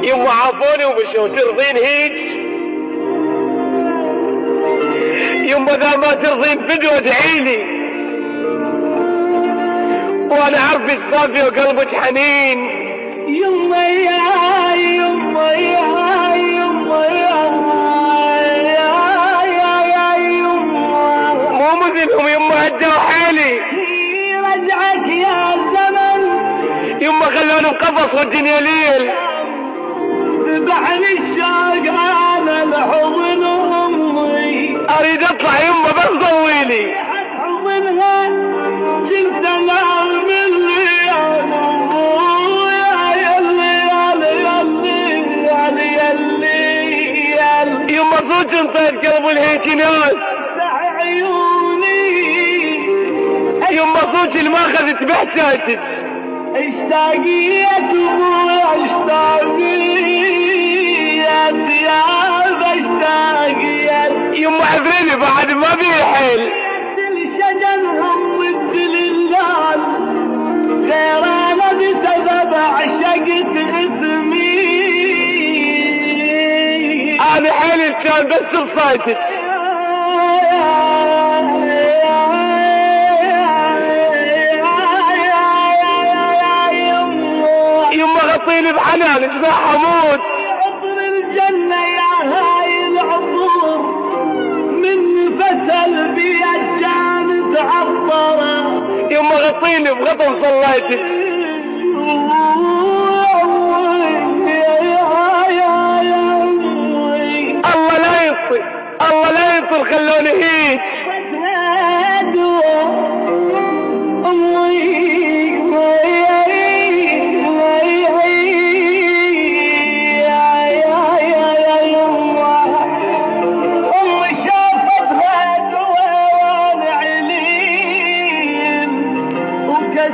يما عافوني ومشوا ترضين هيج؟ يما اذا ما ترضين فدوة ادعيلي، وانا عارفك صافية وقلبك حنين. يما يا يما يا يما يا يما مو مثلهم يما هدوا حالي. رجعك يا زمن يما خلوني مقفص والدنيا ليل. ذبحني الشوق على الحضن امي، اريد اطلع يما بس ضويلي. حضنها كنت انام من ليالي يما صوت انطيت قلب الهيك ناس. عيوني يما صوت اللي ما اخذت بحساتك. اشتاقيت واشتاقيت يا اشتاقيت. يما عذرني بعد ما بيه حيل. الشجر همت للناس غير انا بسبب عشقت اسمي. انا حيلي كان بس بصيتك. يما غطيني بحنانك ذا حمود. عطر الجنة يا هاي العطور من فسل بيد كانت عطرة. يما غطيني بغطم صليتك. الله لا يطي الله لا يطي خلوني هيك.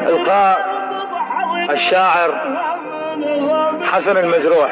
إلقاء الشاعر حسن المجروح.